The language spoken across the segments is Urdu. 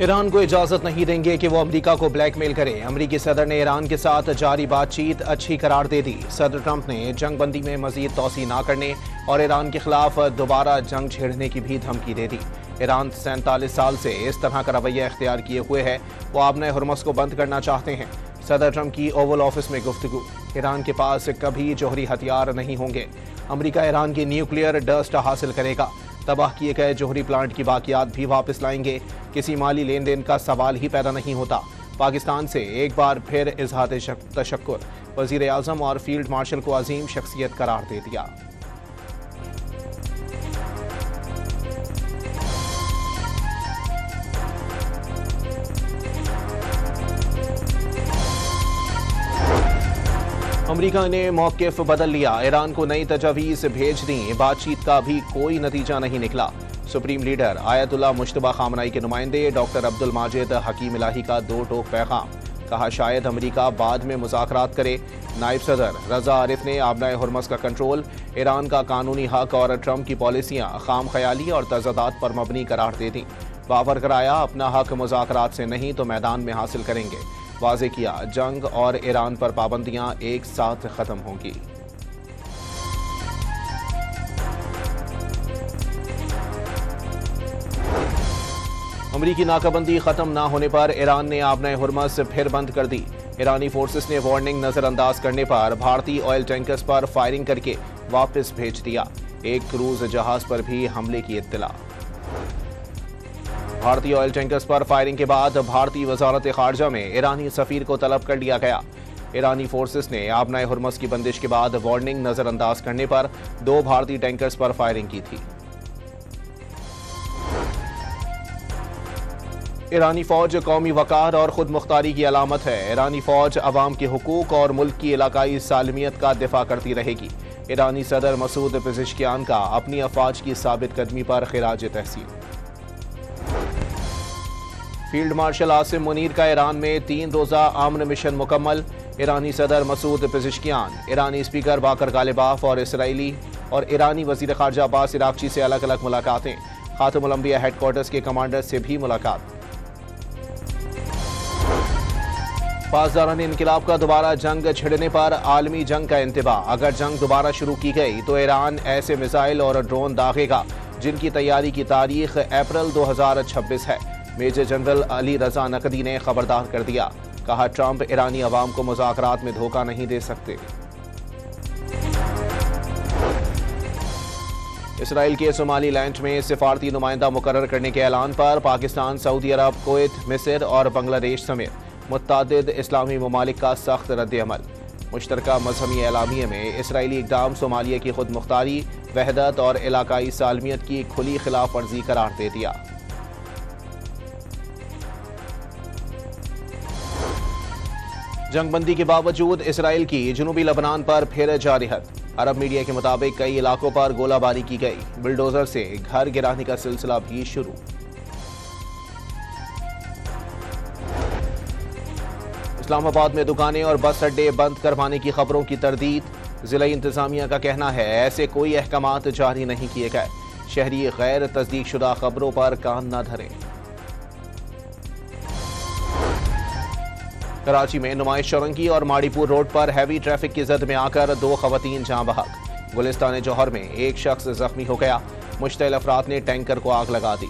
ایران کو اجازت نہیں دیں گے کہ وہ امریکہ کو بلیک میل کرے۔ امریکی صدر نے ایران کے ساتھ جاری بات چیت اچھی قرار دے دی۔ صدر ٹرمپ نے جنگ بندی میں مزید توسیع نہ کرنے اور ایران کے خلاف دوبارہ جنگ چھیڑنے کی بھی دھمکی دے دی۔ ایران 47 سال سے اس طرح کا رویہ اختیار کیے ہوئے ہے، وہ آبنہ ہرمز کو بند کرنا چاہتے ہیں۔ صدر ٹرمپ کی اوول آفس میں گفتگو۔ ایران کے پاس کبھی جوہری ہتھیار نہیں ہوں گے۔ امریکہ ایران کی نیوکلیئر ڈسٹ حاصل کرے گا۔ تباہ کیے گئے جوہری پلانٹ کی باقیات بھی واپس لائیں گے۔ کسی مالی لین دین کا سوال ہی پیدا نہیں ہوتا۔ پاکستان سے ایک بار پھر اظہار تشکر۔ وزیر اعظم اور فیلڈ مارشل کو عظیم شخصیت قرار دے دیا۔ امریکہ نے موقف بدل لیا، ایران کو نئی تجاویز بھیج دیں، بات چیت کا بھی کوئی نتیجہ نہیں نکلا۔ سپریم لیڈر آیت اللہ مجتبیٰ خامنائی کے نمائندے ڈاکٹر عبد الماجد حکیم الہی کا دو ٹوک پیغام، کہا شاید امریکہ بعد میں مذاکرات کرے۔ نائب صدر رضا عارف نے آبنہ ہرمز کا کنٹرول، ایران کا قانونی حق اور ٹرمپ کی پالیسیاں خام خیالی اور تضادات پر مبنی قرار دے دیں۔ باور کرایا اپنا حق مذاکرات سے نہیں تو میدان میں حاصل کریں گے۔ واضح کیا جنگ اور ایران پر پابندیاں ایک ساتھ ختم ہوں گی۔ امریکی ناکہ بندی ختم نہ ہونے پر ایران نے آبنہ ہرمز پھر بند کر دی۔ ایرانی فورسز نے وارننگ نظر انداز کرنے پر بھارتی آئل ٹینکرز پر فائرنگ کر کے واپس بھیج دیا۔ ایک کروز جہاز پر بھی حملے کی اطلاع۔ بھارتی آئل ٹینکرز پر فائرنگ کے بعد بھارتی وزارت خارجہ میں ایرانی سفیر کو طلب کر لیا گیا۔ ایرانی فورسز نے آبنہ ہرمز کی بندش کے بعد وارننگ نظر انداز کرنے پر 2 بھارتی ٹینکرز پر فائرنگ کی تھی۔ ایرانی فوج قومی وقار اور خود مختاری کی علامت ہے۔ ایرانی فوج عوام کے حقوق اور ملک کی علاقائی سالمیت کا دفاع کرتی رہے گی۔ ایرانی صدر مسعود پزشکیان کا اپنی افواج کی ثابت قدمی پر خراج تحسین۔ فیلڈ مارشل عاصم منیر کا ایران میں 3 روزہ امن مشن مکمل۔ ایرانی صدر مسعود پزشکیان، ایرانی اسپیکر باقر غالباف اور اسرائیلی اور ایرانی وزیر خارجہ عباس عراقچی سے الگ الگ ملاقاتیں۔ خاتم الانبیاء ہیڈ کوارٹرز کے کمانڈر سے بھی ملاقات۔ پاسداران انقلاب کا دوبارہ جنگ چھڑنے پر عالمی جنگ کا انتباہ۔ اگر جنگ دوبارہ شروع کی گئی تو ایران ایسے میزائل اور ڈرون داغے گا جن کی تیاری کی تاریخ اپریل 2026 ہے۔ میجر جنرل علی رضا نقوی نے خبردار کر دیا، کہا ٹرمپ ایرانی عوام کو مذاکرات میں دھوکہ نہیں دے سکتے۔ اسرائیل کے صومالی لینڈ میں سفارتی نمائندہ مقرر کرنے کے اعلان پر پاکستان، سعودی عرب، کویت، مصر اور بنگلہ دیش سمیت متعدد اسلامی ممالک کا سخت رد عمل۔ مشترکہ مذہبی اعلامیے میں اسرائیلی اقدام صومالیہ کی خود مختاری، وحدت اور علاقائی سالمیت کی کھلی خلاف ورزی قرار دے دیا۔ جنگ بندی کے باوجود اسرائیل کی جنوبی لبنان پر پھر جارحیت۔ عرب میڈیا کے مطابق کئی علاقوں پر گولہ باری کی گئی۔ بلڈوزر سے گھر گرانے کا سلسلہ بھی شروع۔ اسلام آباد میں دکانیں اور بس اڈے بند کروانے کی خبروں کی تردید۔ ضلعی انتظامیہ کا کہنا ہے ایسے کوئی احکامات جاری نہیں کیے گئے۔ شہری غیر تصدیق شدہ خبروں پر کان نہ دھریں۔ کراچی میں نمائش چورنگی اور ماڑی پور روڈ پر ہیوی ٹریفک کی زد میں آ کر 2 خواتین جاں بحق۔ گلستان جوہر میں ایک شخص زخمی ہو گیا۔ مشتعل افراد نے ٹینکر کو آگ لگا دی۔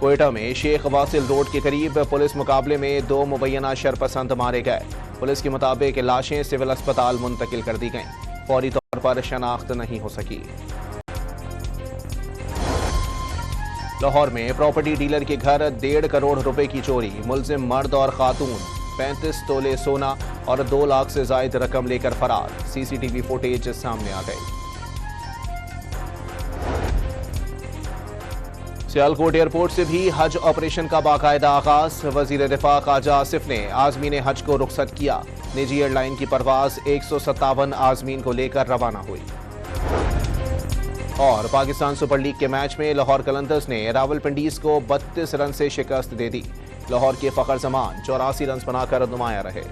کوئٹہ میں شیخ واصل روڈ کے قریب پولیس مقابلے میں 2 مبینہ شرپسند مارے گئے۔ پولیس کے مطابق لاشیں سول اسپتال منتقل کر دی گئیں۔ فوری طور پر شناخت نہیں ہو سکی۔ لاہور میں پراپرٹی ڈیلر کے گھر 1.5 کروڑ روپے کی چوری۔ ملزم مرد اور خاتون 35 تولے سونا اور 2 لاکھ سے زائد رقم لے کر فرار۔ CCTV فوٹیج سامنے آ گئی۔ سیالکوٹ ایئرپورٹ سے بھی حج آپریشن کا باقاعدہ آغاز۔ وزیر دفاع خواجہ آصف نے عازمین حج کو رخصت کیا۔ نجی ایئر لائن کی پرواز 157 عازمین کو لے کر روانہ ہوئی۔ اور پاکستان سپر لیگ کے میچ میں لاہور قلندرز نے راولپنڈیز کو 32 رن سے شکست دے دی۔ لاہور کے فخر زمان 84 رنز بنا کر نمایاں رہے۔